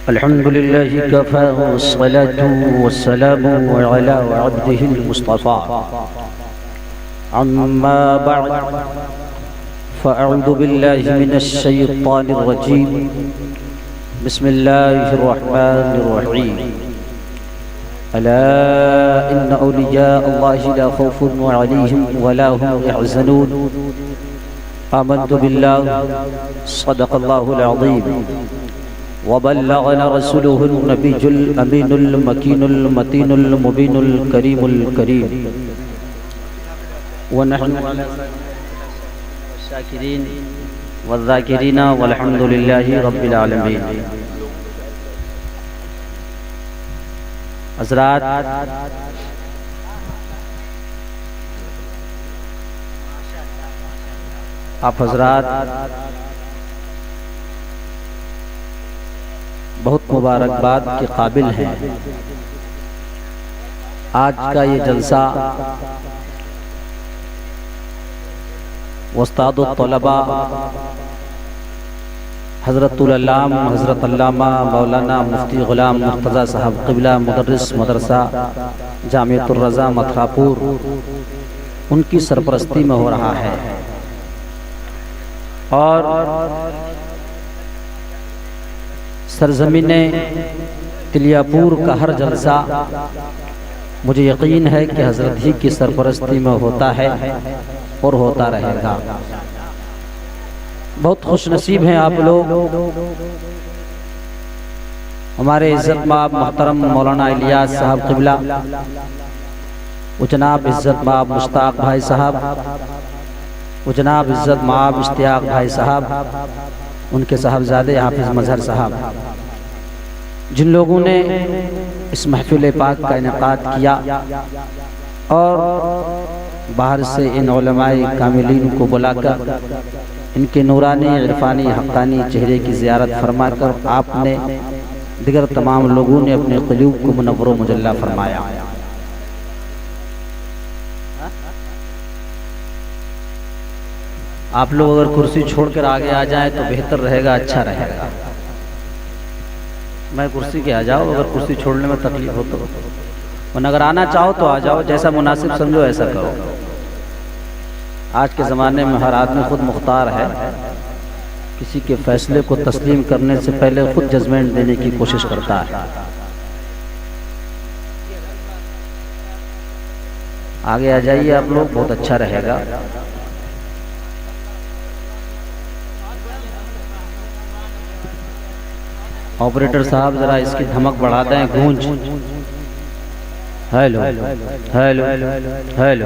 الحمد لله كفى والصلاة والسلام على عبده المصطفى أما بعد فأعوذ بالله من الشيطان الرجيم بسم الله الرحمن الرحيم ألا إن أولياء الله لا خوف عليهم ولا هم يحزنون آمنت بالله صدق الله العظيم وبلغنا رسوله النبي الأمين المكين المتين المبين الكريم الكريم ونحن على الشاكرين والذاكرين والحمد لله رب العالمين. حضرات آپ حضرات بہت مبارکباد کے قابل ہیں. آج کا یہ جلسہ استاد الطلباء حضرت العلامہ حضرت علامہ مولانا مفتی غلام مرتضیٰ صاحب قبلہ مدرس مدرسہ جامعۃ الرضا متھراپور ان کی سرپرستی میں ہو رہا ہے. اور سرزمین تلیاپور کا ہر جلسہ مجھے یقین ہے کہ حضرت ہی کی سرپرستی میں ہوتا ہے اور ہوتا رہے گا. بہت خوش نصیب ہیں آپ لوگ. ہمارے عزت مآب محترم مولانا الیاس صاحب قبلہ، وہ جناب عزت مآب مشتاق بھائی صاحب، وہ جناب عزت مآب اشتیاق بھائی صاحب، ان کے صاحبزادے حافظ مظہر صاحب، جن لوگوں نے اس محفل پاک کا انعقاد کیا اور باہر سے ان علماء کاملین کو بلا کر ان کے نورانی عرفانی حقانی چہرے کی زیارت فرما کر آپ نے دیگر تمام لوگوں نے اپنے قلوب کو منور و مجلہ فرمایا. آپ لوگ اگر کرسی چھوڑ کر آگے آ جائیں تو بہتر رہے گا، اچھا رہے گا. میں کرسی کے آ جاؤ، اگر کرسی چھوڑنے میں تکلیف ہو تو، ورنہ اگر آنا چاہو تو آ جاؤ، جیسا مناسب سمجھو ایسا کرو. آج کے زمانے میں ہر آدمی خود مختار ہے، کسی کے فیصلے کو تسلیم کرنے سے پہلے خود ججمنٹ دینے کی کوشش کرتا ہے. آگے آ جائیے آپ لوگ، بہت اچھا رہے گا. آپریٹر صاحب ذرا اس کی دھمک بڑھا دیں، گونج. Hello hello hello.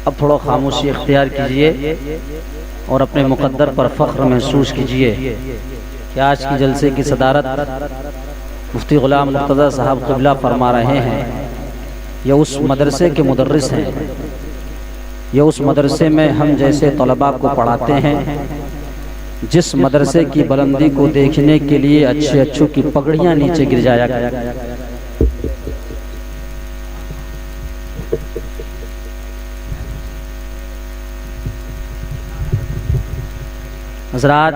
اب تھوڑا خاموشی اختیار کیجئے اور اپنے مقدر پر فخر محسوس کیجئے کہ آج کی جلسے کی صدارت مفتی غلام مرتضیٰ صاحب قبلہ فرما رہے ہیں. یہ اس مدرسے کے مدرس ہیں، یہ اس مدرسے میں ہم جیسے طلباء کو پڑھاتے ہیں، جس مدرسے کی بلندی کو دیکھنے کے لیے اچھے اچھوں کی پگڑیاں نیچے گر جایا کریں. حضرات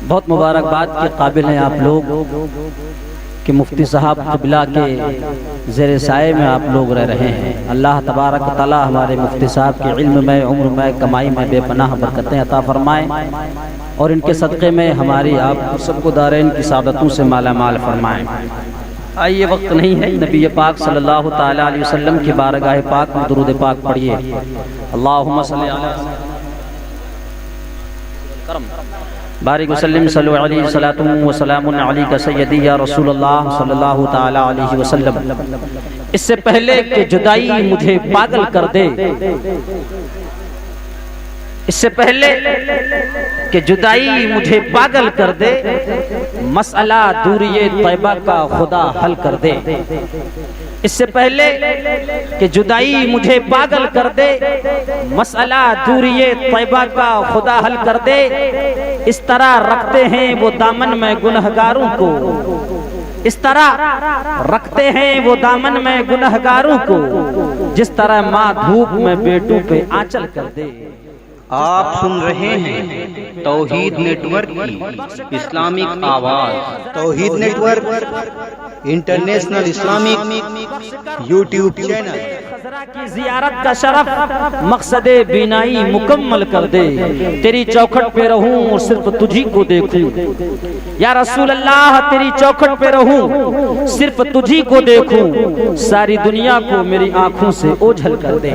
بہت مبارکباد کے قابل ہیں آپ لوگ کہ مفتی صاحب قبلہ کے زیر سائے میں آپ لوگ رہ رہے ہیں. اللہ تبارک و تعالی ہمارے مفتی صاحب کے علم میں، عمر میں، کمائی میں بے پناہ برکتیں عطا فرمائیں اور ان کے صدقے میں ہماری آپ سب کو دارین کی سعادتوں سے مالا مال فرمائیں. آئیے، وقت نہیں ہے، نبی پاک صلی اللہ تعالی علیہ وسلم کی بارگاہ پاک میں درود پاک پڑھیے. اللہم صلی علی بارک وسلم صلو علیہ صلاۃ و سلام علیک سیدی یا رسول اللہ صلی اللہ تعالی علیہ وسلم. اس سے پہلے کہ جدائی مجھے پاگل کر دے، اس سے پہلے کہ جدائی مجھے پاگل کر دے، مسئلہ دوری طیبہ کا خدا حل کر دے. اس سے پہلے کہ جدائی مجھے پاگل کر دے، مسئلہ دوری طیبہ کا خدا حل کر دے. اس طرح رکھتے ہیں وہ دامن میں گنہگاروں کو، اس طرح رکھتے ہیں وہ دامن میں گنہگاروں کو، جس طرح ماں دھوپ میں بیٹوں پہ آنچل کر دے. آپ سن رہے ہیں توحید نیٹ ورک کی اسلامک آواز۔ Tawheed network international Islamic YouTube channel کی زیارت کا شرف مقصد بینائی مکمل کر دے، تیری چوکھٹ پہ رہوں اور صرف تجھی کو دیکھوں، یا رسول اللہ تیری چوکھٹ پہ رہوں صرف تجھی کو دیکھوں، ساری دنیا کو میری آنکھوں سے اوجھل کر دے۔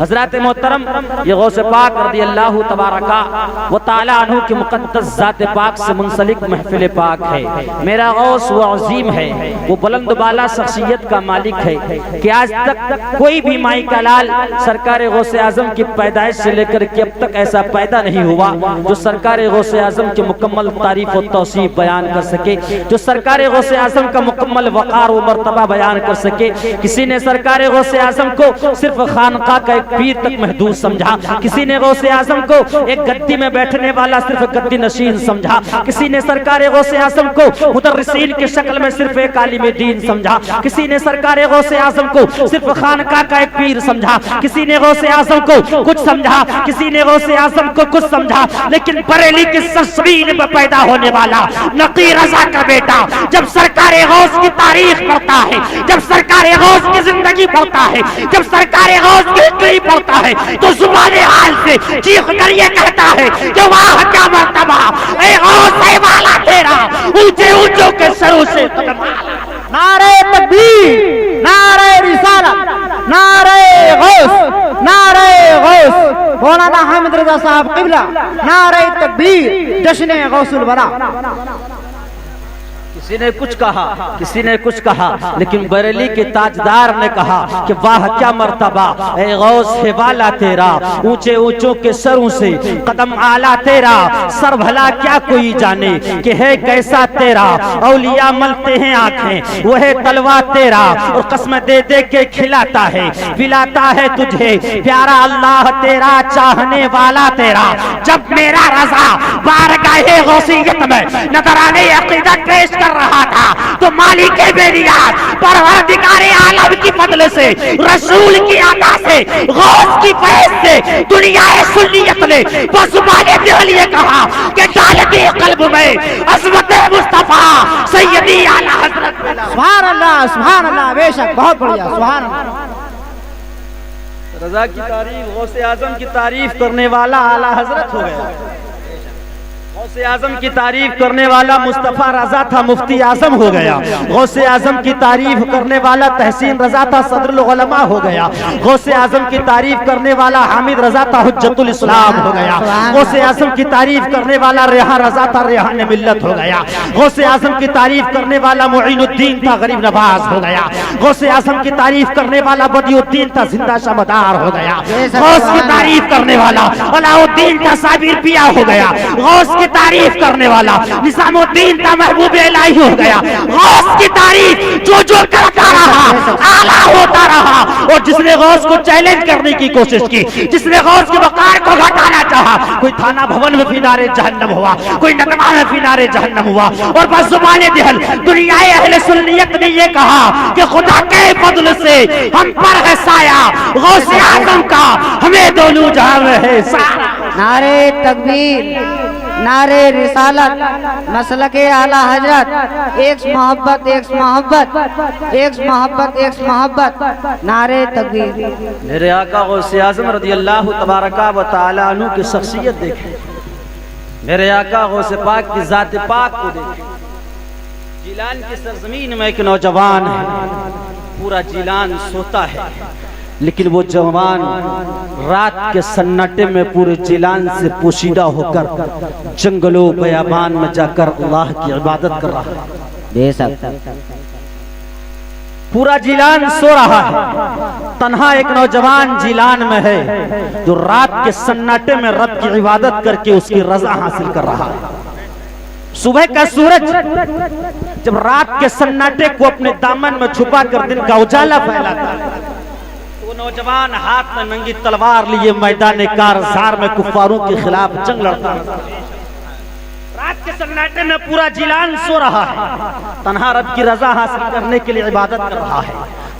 حضرات محترم، یہ غوث پاک رضی اللہ تبارکہ و تعالی عنہ کی مقدس ذات پاک سے منسلک محفل پاک ہے۔ میرا غوث وہ عظیم ہے، وہ بلند بالا شخصیت کا مالک ہے کہ آج تک کوئی بھی مائی کا لال سرکار غوث اعظم کی پیدائش سے لے کر کے اب تک ایسا پیدا نہیں ہوا جو سرکار غوث اعظم کی مکمل تعریف و توصیف بیان کر سکے، جو سرکار غوث اعظم کا مکمل وقار و مرتبہ بیان کر سکے۔ کسی نے سرکار غوث اعظم کو صرف خانقاہ کا ایک پیر تک محدود سمجھا، کسی نے غوث اعظم کو ایک گدی میں بیٹھنے والا صرف گدی نشین سمجھا، کسی نے سرکار غوث اعظم کو مدرسین کی شکل میں صرف ایک عالم دین سمجھا، کسی نے سرکار غوث اعظم کو صرف خانقاہ کا ایک پیر سمجھا، کسی نے غوث اعظم کو کچھ سمجھا، کسی نے غوث اعظم کو کچھ سمجھا، لیکن بریلی کی سرزمین میں پیدا ہونے والا نقی رضا کا بیٹا جب سرکار غوث کی تاریخ پڑھتا ہے، جب سرکار غوث کی زندگی پڑھتا ہے، جب سرکار غوث کی ہسٹری پڑھتا ہے تو زبان حال سے چیخ کر یہ کہتا ہے کہ واہ کیا مرتبہ اے غوث ہے والا تیرا، اونچے اونچوں کے سروں سے قدم آلا۔ نعرہ تکبیر، نعرہ رسالت، نعرہ غوث، نعرہ غوث، مولانا حامد رضا صاحب قبلہ، نعرہ تکبیر، جشن غوث الورا۔ کسی نے کچھ کہا، کسی نے کچھ کہا، لیکن بریلی کے تاجدار نے کہا کہ واہ کیا مرتبہ اے غوث ہے والا تیرا، اونچے اونچوں کے سروں سے قدم آلا تیرا، سر بھلا کیا کوئی جانے کہ ہے کیسا تیرا، اولیاء ملتے ہیں آنکھیں وہ ہے تلوا تیرا، اور قسم دے دے کے کھلاتا ہے پلاتا ہے تجھے پیارا اللہ تیرا، چاہنے والا تیرا۔ جب میرا رضا بارگاہ غوثیت میں نظرانے عقیدت پیش کر رہا تھا تو مالک بیریات پروردگار عالم کی فضل سے، رسول کی عطا سے، غوث کی فیض سے دنیا سنیت نے بزبان دل یہ کہا کہ ڈالتے قلب میں عظمت مصطفیٰ سیدی اعلی حضرت۔ سبحان اللہ، سبحان اللہ، بے شک بہت بڑھیا، سبحان اللہ۔ رضا کی تعریف، غوث اعظم کی تعریف کرنے والا اعلی حضرت ہو گیا۔ غوث اعظم کی تعریف کرنے والا مصطفیٰ رضا تھا، مفتی اعظم ہو گیا۔ غوث اعظم کی تعریف کرنے والا تحسین رضا تھا، صدر العلماء ہو گیا۔ غوث اعظم کی تعریف کرنے والا حامد رضا تھا، حجت الاسلام ہو گیا۔ غوث اعظم کی تعریف کرنے والا ریحان رضا تھا، ریحان ملت ہو گیا۔ غوث اعظم کی تعریف کرنے والا معین الدین تھا، غریب نواز ہو گیا۔ غوث اعظم کی تعریف کرنے والا بدیع الدین تھا، زندہ شمدار ہو گیا۔ غوث کی تعریف کرنے والا علاء الدین تھا، صابر پیا ہو گیا۔ غوث کی تعریف کرنے والا نظام الدین تھا، محبوب الہی ہو گیا۔ غوث کی تعریف جو جو کرتا رہا اعلیٰ ہوتا رہا، اور جس نے غوث کو چیلنج کرنے کی کوشش کی، جس نے غوث کے وقار کو گھٹانا چاہا، کوئی تھانہ بھون میں فینار جہنم ہوا، کوئی نقمہ میں فینار جہنم ہوا۔ اور بس زبان دہل دنیا اہل سنیت نے یہ کہا کہ خدا کے فضل سے ہم پر ہے سایہ غوث اعظم کا، ہمیں دونوں جہاں میں ہے سارا۔ نعرہ تکبیر، نعرہ رسالت، مسلک اعلی حضرت، ایک محبت، ایک محبت، ایک محبت، ایک محبت، نعرہ تکبیر۔ میرے آقا غوث اعظم رضی اللہ تبارکہ و تعالی عنہ کی شخصیت دیکھیں، میرے آقا غوث پاک کی ذات پاک کو دیکھیں۔ جیلان کی سرزمین میں ایک نوجوان ہے، پورا جیلان سوتا ہے، لیکن وہ جوان رات کے سناٹے میں پورے جیلان سے پوشیدہ ہو کر جنگلوں بیابان میں جا کر اللہ کی عبادت کر رہا ہے۔ بے شک پورا جیلان سو رہا ہے، تنہا ایک نوجوان جیلان میں ہے جو رات کے سناٹے میں رب کی عبادت کر کے اس کی رضا حاصل کر رہا ہے۔ صبح کا سورج جب رات کے سناٹے کو اپنے دامن میں چھپا کر دن کا اجالا پھیلاتا ہے، وہ نوجوان ہاتھ میں ننگی تلوار لیے میدان کارزار میں کفاروں کے خلاف جنگ لڑتا ہے۔ رات کے سناٹے میں پورا جیلان سو رہا ہے، تنہا رب کی رضا حاصل کرنے کے لیے عبادت کر رہا ہے۔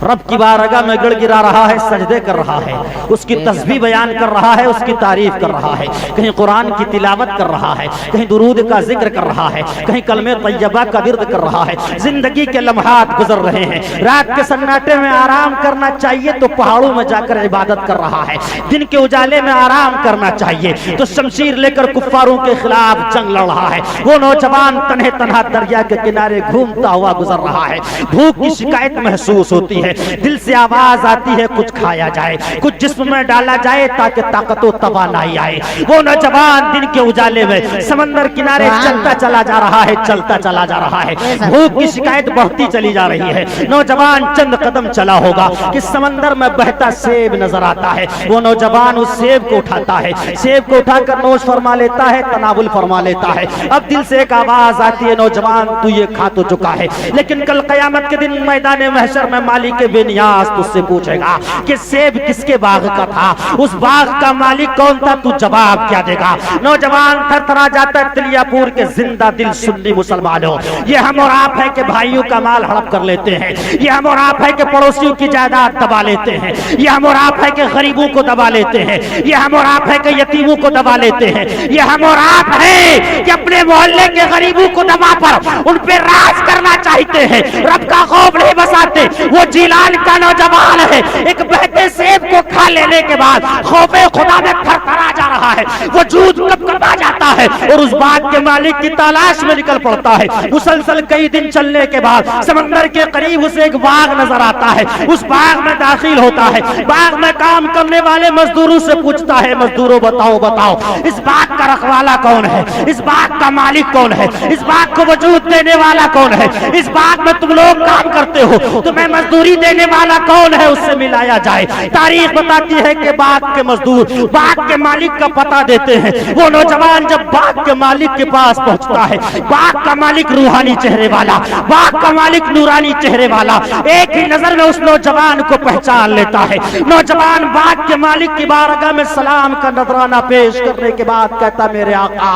رب کی بارگاہ میں گڑ گرا رہا ہے، سجدے کر رہا ہے، اس کی تسبیح بیان کر رہا ہے، اس کی تعریف کر رہا ہے، کہیں قرآن کی تلاوت کر رہا ہے، کہیں درود کا ذکر کر رہا ہے، کہیں کلمہ طیبہ کا ورد کر رہا ہے۔ زندگی کے لمحات گزر رہے ہیں، رات کے سناٹے میں آرام کرنا چاہیے تو پہاڑوں میں جا کر عبادت کر رہا ہے، دن کے اجالے میں آرام کرنا چاہیے تو شمشیر لے کر کفاروں کے خلاف جنگ لڑ رہا ہے۔ وہ نوجوان تنہے تنہا دریا کے کنارے گھومتا ہوا گزر رہا ہے، بھوک کی شکایت محسوس ہوتی ہے، دل سے آواز آتی ہے کچھ کھایا جائے، کچھ جسم میں ڈالا جائے تاکہ طاقت و توانائی آئے۔ وہ نوجوان دن کے اجالے میں سمندر کنارے چلتا چلا جا رہا ہے، چلتا چلا جا رہا ہے، بھوک کی شکایت بڑھتی چلی جا رہی ہے۔ نوجوان چند قدم چلا ہوگا کہ سمندر میں بہتا سیب نظر آتا ہے، وہ نوجوان اس سیب کو اٹھاتا ہے، سیب کو اٹھا کر نوش فرما لیتا ہے، تناول فرما لیتا ہے۔ اب دل سے ایک آواز آتی ہے، نوجوان تو یہ کھا تو چکا ہے، لیکن کل قیامت کے دن میدان محشر میں مالک بے نیاز تجھ سے پوچھے گا کہ سیب کس کے باغ کا تھا، اس باغ کا مالک کون تھا، تو جواب کیا دے گا؟ نوجوان تھر تھرا جاتا ہے۔ تلیا پور کے زندہ دل سنی مسلمانوں، یہ ہم اور آپ ہے کہ بھائیوں کا مال ہڑپ کر لیتے ہیں، یہ ہم اور آپ ہے کہ پڑوسیوں کی جائیداد دبا لیتے ہیں، یہ ہم اور آپ ہے کہ غریبوں کو دبا لیتے ہیں، یہ ہم اور آپ ہے کہ یتیموں کو دبا لیتے ہیں، یہ ہم اور آپ ہے کہ اپنے محلے کے غریبوں کو دبا پر ان پہ راج کرنا چاہتے ہیں، رب کا خوف نہیں بساتے۔ وہ جیلان کا نوجوان ہے، ایک بہتے سیب کو کھا لینے کے بعد خوف خدا میں تھر تھرا جا رہا ہے، وجود کب کب آ جاتا ہے اور اس باغ کے مالک کی تلاش میں نکل پڑتا ہے۔ مسلسل کئی دن چلنے کے بعد سمندر کے قریب اسے ایک باغ نظر آتا ہے، اس باغ میں داخل ہوتا ہے، باغ میں کام کرنے والے مزدوروں سے پوچھتا ہے، مزدوروں بتاؤ بتاؤ اس باغ کا رکھوالا کون ہے، اس باغ کا مالک کون ہے، اس باغ کو وجود دینے والا کون ہے، اس باغ میں تم لوگ کام کرتے ہو، تمہیں مزدوری دینے والا کون ہے، اس سے ملایا جائے۔ تاریخ بتاتی ہے کہ باغ کے مزدور باغ کے مالک کا پتہ دیتے ہیں۔ وہ نوجوان جب باغ کے مالک کے پاس پہنچتا ہے، باغ کا مالک روحانی چہرے والا، باغ کا مالک نورانی چہرے والا، ایک ہی نظر میں اس نوجوان کو پہچان لیتا ہے۔ نوجوان باغ کے مالک کی بارگاہ میں سلام کا نذرانہ پیش کرنے کے بعد کہتا، میرے آقا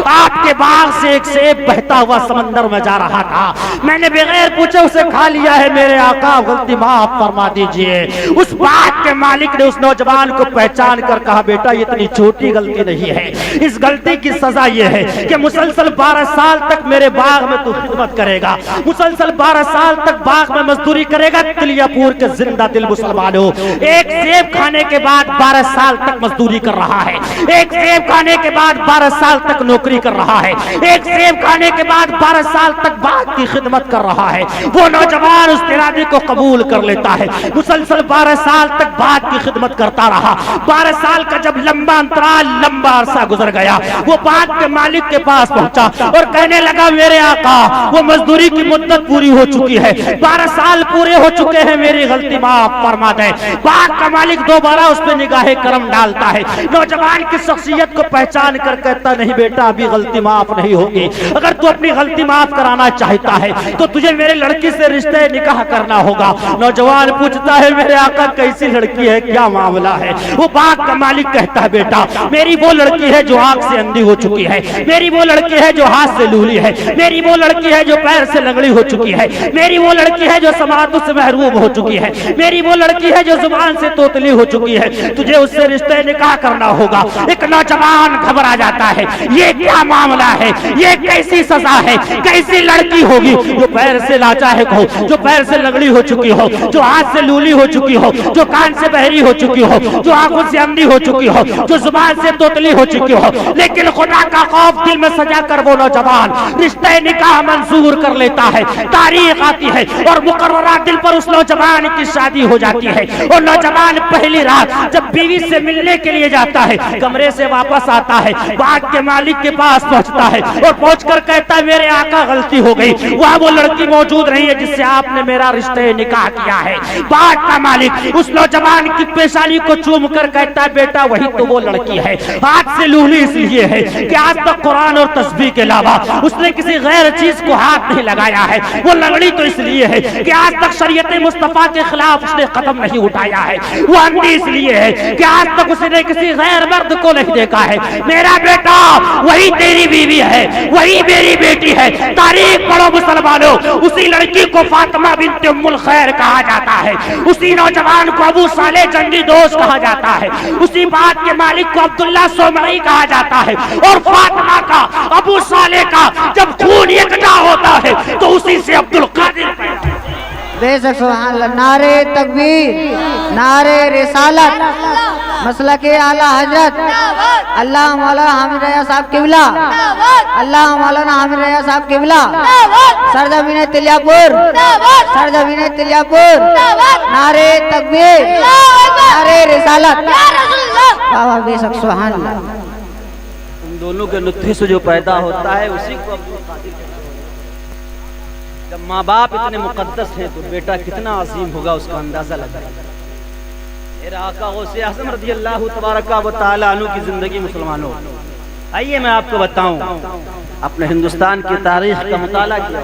آپ کے باغ سے ایک سیب بہتا ہوا سمندر میں جا رہا تھا، میں نے بغیر پوچھے اسے کھا لیا ہے، میرے آقا غلطی معاف فرما دیجئے۔ اس باغ کے مالک نے اس نوجوان کو پہچان کر کہا، بیٹا یہ اتنی چھوٹی غلطی نہیں ہے، اس غلطی کی سزا یہ ہے کہ مسلسل 12 سال تک میرے باغ میں تو خدمت کرے گا، مسلسل 12 سال تک باغ میں مزدوری کرے گا۔ تلیا پور کے زندہ دل مسلمانوں، ایک سیب کھانے کے بعد 12 سال تک مزدوری کر رہا ہے، ایک سیب کھانے کے بعد 12 سال تک نوکری کر رہا ہے، ایک سیب کھانے کے بعد 12 سال تک باغ کی خدمت کر رہا ہے۔ وہ نوجوان اس ارادے کو قبول کر لیتا ہے، مسلسل 12 سال تک باغ کی خدمت کرتا رہا۔ 12 سال کا جب لمبا انترال، لمبا عرصہ گزر گیا، وہ باغ کے مالک کے پاس پہنچا اور کہنے لگا، میرے آقا وہ مزدوری کی مدت پوری ہو چکی ہے، 12 سال پورے ہو چکے ہیں، میری غلطی معاف فرما دے۔ باغ کا مالک دوبارہ اس پہ نگاہ کرم ڈالتا ہے، نوجوان کی شخصیت کو پہچان کر کہتا، نہیں بیٹا ابھی غلطی معاف نہیں ہوگی، اگر تو اپنی غلطی معاف کرانا چاہتا ہے تو تجھے میرے لڑکی سے رشتے نکاح کرنا ہوگا۔ نوجوان پوچھتا ہے، میرے آقا کیسی لڑکی ہے، کیا معاملہ ہے؟ وہ باغ کا مالک کہتا ہے، بیٹا میری وہ لڑکی ہے جو آنکھ سے اندھی ہو چکی ہے، میری وہ لڑکی ہے جو ہاتھ سے لولی ہے، میری وہ لڑکی ہے جو پیر سے لنگڑی ہو چکی ہے، میری وہ لڑکی ہے جو سماعتوں سے محروم ہو چکی ہے، میری وہ لڑکی ہے جو زبان سے توتلی ہو چکی ہے، تجھے اس سے رشتے نکاح کرنا ہوگا۔ ایک نوجوان گھبرا جاتا ہے، یہ کیا معاملہ ہے، یہ کیسی سزا ہے، کیسی لڑکی ہوگی جو پیر سے لاچارک ہو، جو پیر سے لنگڑی ہو چکی ہو، جو ہاتھ سے لولی ہو چکی ہو، جو کان سے بہری ہو چکی ہو، جو آنکھوں سے اندھی ہو چکی ہو، جو زبان سے توتلی ہو چکی ہو۔ لیکن خدا کا خوف دل میں سجا کر وہ نوجوان رشتے نکاح منظور کر لیتا ہے۔ تاریخ آتی ہے اور مقررہ دل پر اس نوجوان کی شادی ہو جاتی ہے، اور نوجوان پہلی رات جب بیوی سے ملنے کے لیے جاتا ہے، کمرے سے واپس آتا ہے، باغ کے مالک کے پاس پہنچتا ہے اور پہنچ کر کہتا ہے، میرے آقا غلطی ہو گئی، وہاں وہ لڑکی موجود نہیں ہے جس سے آپ نے میرا رشتے نکاح کیا ہے۔ باغ کا مالک اس نوجوان کی پیشانی کو چوم کر کہتا ہے، بیٹا وہی تو وہ لڑکی ہے، ہاتھ سے لولی اس لیے ہے کہ آج تک قرآن اور تسبیح کے علاوہ اس نے کسی غیر چیز کو ہاتھ نہیں لگایا ہے، وہ لنگڑی تو اس لیے ہے کہ آج تک شریعت مصطفیٰ کے خلاف اس نے قدم نہیں اٹھایا ہے، وہ اندھی اس لیے ہے کہ آج تک اس نے کسی غیر مرد کو نہیں دیکھا ہے۔ میرا بیٹا وہی تیری بیوی ہے، وہی میری بیٹی ہے۔ تاریخ پڑھو مسلمانوں، اسی لڑکی کو فاطمہ بنت ام الخیر زبیر کہا جاتا ہے، اسی نوجوان کو ابو صالح جنگی دوست کہا جاتا ہے، اسی بات کے مالک کو عبداللہ سومری کہا جاتا ہے، اور فاطمہ کا ابو صالح کا جب خون یکجا ہوتا ہے تو اسی سے عبد القادر پیدا ہے۔ بے شک سبحان اللہ، نعرہ تکبیر، نعرہ رسالت، مسلک اعلیٰ حضرت اللہ مولانا حامد رضا صاحب قبلہ، اللہ مولانا حامد رضا صاحب قبلہ، سرزمین تلیا پور، سرزمین تلیا پور، نعرہ تکبیر، نعرہ رسالت، بابا بے شک سبحان اللہ۔ ان دونوں کے نطفے سے جو پیدا ہوتا ہے اسی کو عبد القادر کہتے ہیں۔ جب ماں باپ اتنے مقدس ہیں تو بیٹا کتنا عظیم ہوگا اس کا اندازہ لگا۔ میرا آقا غوث اعظم رضی اللہ تبارک و تعالی عنہ کی زندگی مسلمانوں، آئیے میں آپ کو بتاؤں، اپنے ہندوستان کی تاریخ کا مطالعہ کیا،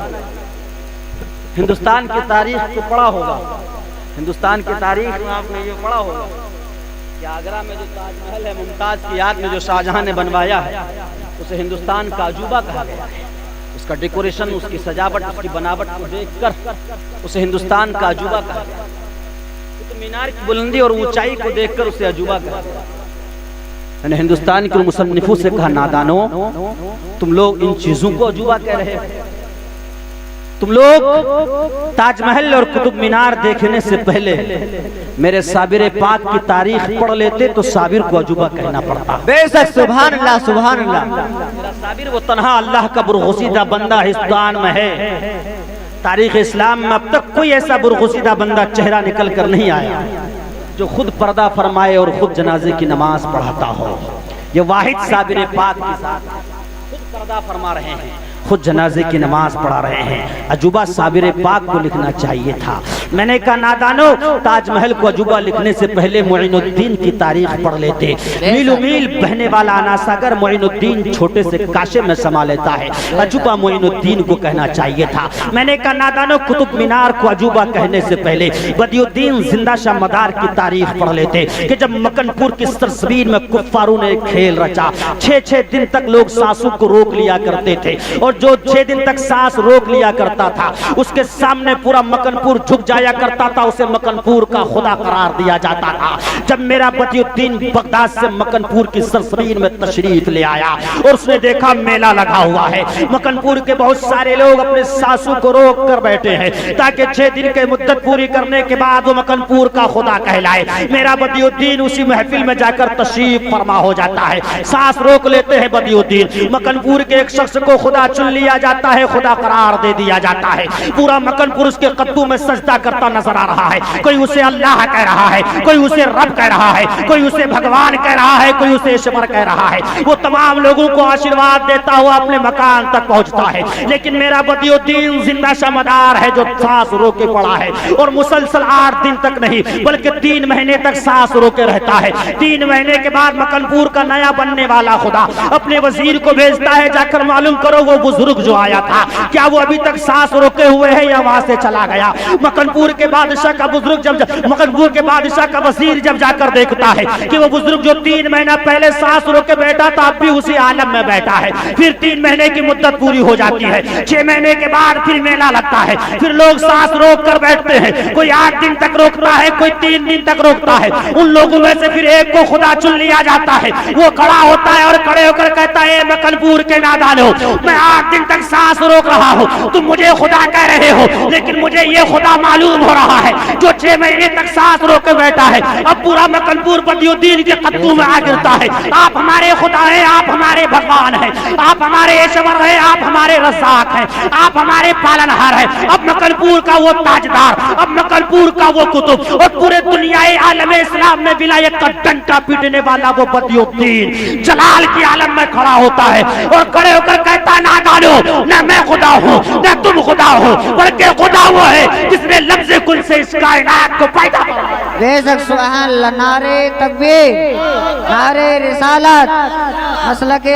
ہندوستان کی تاریخ کو پڑھا ہوگا، ہندوستان کی تاریخ میں آپ نے یہ پڑھا ہوگا کہ آگرہ میں جو تاج محل ہے ممتاز کی یاد میں جو شاہجہاں نے بنوایا ہے اسے ہندوستان کا عجوبہ کہا گیا ہے۔ اس کا ڈیکوریشن، اس کی سجاوٹ، اس کی بناوٹ کو دیکھ کر اسے ہندوستان کا عجوبہ کہا گیا۔ قطب مینار کی بلندی اور اونچائی کو دیکھ کر اسے عجوبہ کہا گیا۔ میں نے ہندوستان کے مصنفوں سے کہا، نادانو تم لوگ ان چیزوں کو عجوبہ کہہ رہے ہو؟ تم لوگ تاج محل اور قطب مینار دیکھنے سے پہلے میرے صابر پاک کی تاریخ پڑھ لیتے تو صابر کو عجوبہ کہنا پڑتا۔ بے شک سبحان اللہ، سبحان اللہ۔ میرا صابر وہ تنہا اللہ کا برگزیدہ بندہ ہندوستان میں ہے۔ تاریخ اسلام میں اب تک کوئی ایسا برگزیدہ بندہ چہرہ نکل کر نہیں آیا جو خود پردہ فرمائے اور خود جنازے کی نماز پڑھاتا ہو۔ یہ واحد صابر پاک کی ذات ہے، خود پردہ فرما رہے ہیں، خود جنازے کی نماز پڑھا رہے ہیں۔ عجوبہ صابر پاک کو لکھنا چاہیے تھا۔ میں نے کہا نادانو تاج محل کو عجوبہ لکھنے سے پہلے معین الدین کی تاریخ پڑھ لیتے۔ میلوں میل بہنے والا انا ساگر معین الدین چھوٹے سے کاشے میں سما لیتا ہے، عجوبہ معین الدین کو کہنا چاہیے تھا۔ میں نے کہا نادانو قطب مینار کو عجوبہ کہنے سے پہلے بدی الدین زندہ شاہ مدار کی تاریخ پڑھ لیتے کہ جب مکن پور کی سرزمین میں کفاروں نے کھیل رچا، 6 دن تک لوگ سانسوں کو روک لیا کرتے تھے، اور جو 6 دن تک سانس روک لیا کرتا تھا اس کے سامنے پورا مکن پور جھک جایا کرتا تھا، اسے مکن پور کا خدا قرار دیا جاتا تھا۔ جب میرا بدی الدین بغداد سے مکن پور کی سرزمین میں تشریف لے آیا اور اس نے دیکھا میلہ لگا ہوا ہے، مکن پور کے بہت سارے لوگ اپنے سانسوں کو روک کر بیٹھے ہیں تاکہ 6 دن کے مدت پوری کرنے کے بعد وہ مکن پور کا خدا کہلائے۔ میرا بدی الدین اسی محفل میں جا کر تشریف فرما ہو جاتا ہے، سانس روک لیتے ہیں بدی الدین، مکن پور کے ایک شخص کو خدا چن لیا جاتا ہے، خدا قرار دے دیا جاتا ہے۔ پورا مکن پور اس کے قدموں میں سجدہ کرتا نظر آ رہا ہے، کوئی اسے اللہ کہہ رہا ہے، کوئی اسے رب کہہ رہا ہے، کوئی اسے بھگوان کہہ رہا ہے، کوئی اسے ایشور کہہ رہا ہے۔ وہ تمام لوگوں کو آشیرواد دیتا ہوا اپنے مکان تک پہنچتا ہے، لیکن میرا بدی الدین زندہ شمدار ہے جو سانس روکے پڑا ہے، اور مسلسل 8 دن تک نہیں بلکہ 3 مہینے تک سانس روکے رہتا ہے۔ 3 مہینے کے بعد مکن پور کا نیا بننے والا خدا اپنے وزیر کو بھیجتا ہے، جا کر معلوم کرو وہ بزرگ جو آیا تھا کیا وہ ابھی تک سانس روکے ہوئے ہے یا وہاں سے چلا گیا۔ مکن پور کے بادشاہ کا بزرگ مکن پور کے بادشاہ کا وزیر جب جا کر دیکھتا ہے کہ وہ بزرگ جو 3 مہینہ پہلے سانس روکے بیٹھا تھا اب بھی اسی عالم میں بیٹھا ہے، پھر 3 مہینے کی مدت پوری ہو جاتی ہے، 6 مہینے کے بعد پھر میلہ لگتا ہے، پھر لوگ سانس روک کر بیٹھتے ہیں، کوئی 8 دن تک روکتا ہے، کوئی 3 دن تک روکتا ہے۔ ان لوگوں میں سے پھر ایک کو خدا چن لیا جاتا ہے، وہ کھڑا ہوتا ہے اور کھڑے ہو کر کہتا ہے مکن پور کے نادانو، میں 8 دن تک سانس روک رہا ہوں، تم مجھے خدا کہہ رہے ہو، لیکن مجھے یہ خدا معلوم ہو رہا ہے جو 6 مہینے تک سانس روکے بیٹھا ہے، اب پورا مکن پور بدی الدین کے قدموں میں آ گرتا ہے۔ آپ ہمارے خدا ہیں، آپ ہمارے بھگوان ہیں، آپ ہمارے ایشور ہیں، آپ ہمارے رزاق ہیں، آپ ہمارے پالنہار ہیں۔ اب مکن پور کا وہ تاجدار، اب مکن پور کا وہ قطب، اور پورے دنیائے عالم اسلام میں ولایت کا ڈنڈا پیٹنے والا وہ بدی الدین جلال کی عالم میں کھڑا ہوتا ہے اور کھڑے ہو کر کہتا نادانو، نہ میں خدا ہوں نہ تم خدا ہو، بلکہ خدا وہ ہے جس نے لفظ کل سے اس کائنات کو پیدا کیا۔ بے شک سبحان اللہ، نعرہ تکبیر، نعرہ رسالت، مسلک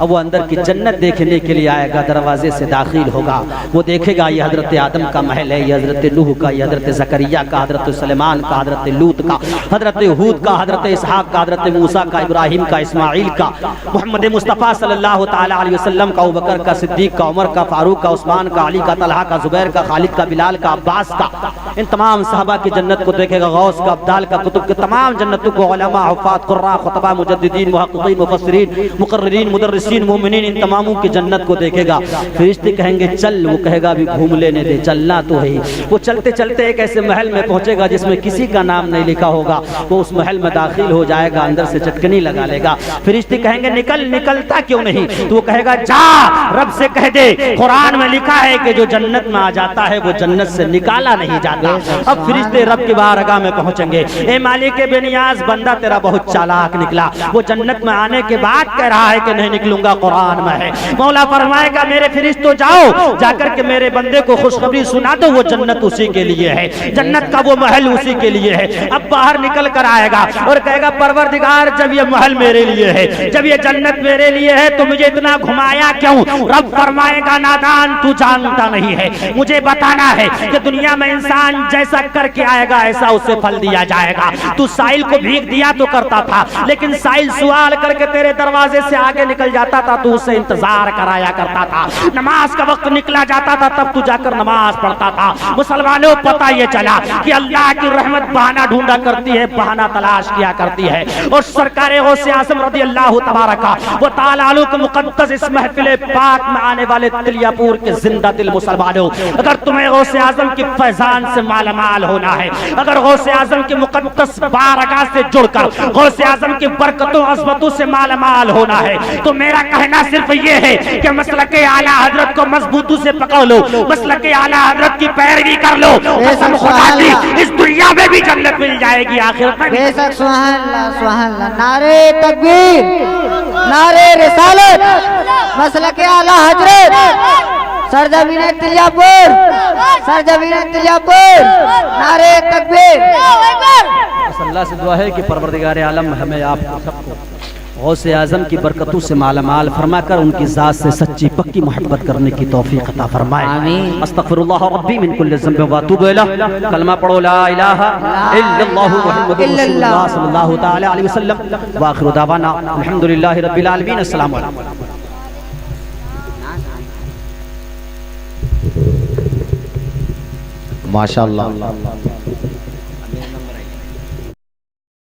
اب وہ اندر کی جنت دیکھنے کے لیے آئے گا، دروازے سے داخل ہوگا، وہ دیکھے گا یہ حضرت آدم کا محل ہے، یہ حضرت نوح کا، یہ حضرت زکریہ کا، حضرت سلیمان کا، حضرت لوط کا، حضرت ہود کا، حضرت اسحاق کا، حضرت موسیٰ کا، ابراہیم کا، اسماعیل کا، محمد مصطفیٰ صلی اللہ تعالی علیہ وسلم کا، ابوبکر کا، صدیق کا، عمر کا، فاروق کا، عثمان کا، علی کا، طلحہ کا، زبیر کا، خالد کا، بلال کا، عباس کا، ان تمام صحابہ کی جنت کو دیکھے گا، غوث کا، ابدال کا، کتب کے تمام جنتوں کو، علماء، حفاظ، قراء، خطبہ، مجددین، محققین، مفسرین، مقررین، مدرسین، مومنین، ان تماموں کی جنت کو دیکھے گا۔ فرشتے کہیں گے چل، وہ کہے گا بھی گھوم لینے دے، چلنا تو ہے۔ وہ چلتے چلتے ایک ایسے محل میں پہنچے گا جس میں کسی کا نام نہیں لکھا ہوگا، وہ اس محل میں داخل ہو جائے گا، اندر سے چٹکنی لگا لے گا۔ فرشتے کہیں گے نکل، نکلتا کیوں نہیں؟ تو وہ کہے گا جا، رب سے کہہ دے قرآن میں لکھا ہے کہ جو جنت میں آ جاتا ہے وہ جنت سے نکالا نہیں جاتا۔ اب فرشتے رب کی بارگاہ میں پہنچیں گے، اے مالک بے نیاز، بندہ تیرا بہت چالاک نکلا، وہ جنت میں آنے کے بعد کہہ رہا ہے کہ نہیں نکلوں گا، قرآن میں ہے۔ مولا فرمائے گا میرے فرشتوں جاؤ، جا کر کے میرے بندے کو خوشخبری سنا دو، وہ جنت اسی کے لیے ہے، جنت کا وہ محل اسی کے لیے ہے۔ اب باہر نکل کر آئے گا اور کہے گا پروردگار جب یہ محل میرے لیے ہے، جب یہ جنت میرے لیے ہے تو مجھے اتنا گھمایا کیوں؟ رب فرمائے گا نادان تو جانتا نہیں ہے، مجھے بتانا ہے کہ دنیا میں انسان جیسا کر کے آئے گا ایسا اسے پھل دیا جائے گا۔ تو سائل کو بھیگ دیا تو کرتا تھا، لیکن سائل سوال کر کے تیرے دروازے سے آگے نکل جاتا تھا تو اسے انتظار کرایا کرتا تھا۔ نماز کا وقت نکلا جاتا تھا تب تو جا کر نماز پڑھتا تھا۔ مسلمانوں پتہ یہ چلا کہ اللہ کی رحمت بہانہ ڈھونڈا کرتی ہے، بہانہ تلاش کیا کرتی ہے، اور سرکار غوث اعظم رضی اللہ تبارک و تعالی عنہ کے مقدس اس محفل پاک میں آنے والے تلیا پور کے زندہ دل مسلمانوں، اگر تمہیں غوث اعظم کی فیضان سے مالا مال ہونا ہے، اگر غوث اعظم کی مقدس بارگاہ سے جڑ کر غوث اعظم کی برکتوں عظمتوں سے مالا مال ہونا ہے، تو میرا کہنا صرف یہ ہے کہ مسلک اعلیٰ حضرت کو مضبوطی سے پکڑ لو، مسلک اعلیٰ حضرت کی پیروی کر لو، قسم خدا کی اس دنیا میں بھی جنت مل جائے گی، آخرت میں بے شک۔ سبحان اللہ، سبحان اللہ، نعرے تکبیر، نعرے رسالت، مسلک اعلیٰ حضرت، سرزمین تلیا پور، سرزمین تلیا پور، نعرے تکبیر۔ بس اللہ سے دعا ہے کہ پروردگار عالم ہمیں آپ سب کو غوث اعظم کی برکتوں سے مالا مال فرما کر ان کی ذات سے سچی پکی محبت کرنے کی توفیق عطا فرمائے۔ آمین۔ استغفر اللہ ربی من کل ذنب واتوب الیہ، کلمہ پڑھو لا الہ الا اللہ محمد رسول اللہ صلی اللہ تعالی علیہ وسلم، وآخر دعوانا الحمدللہ رب العالمین، السلام علیکم۔ ماشاءاللہ۔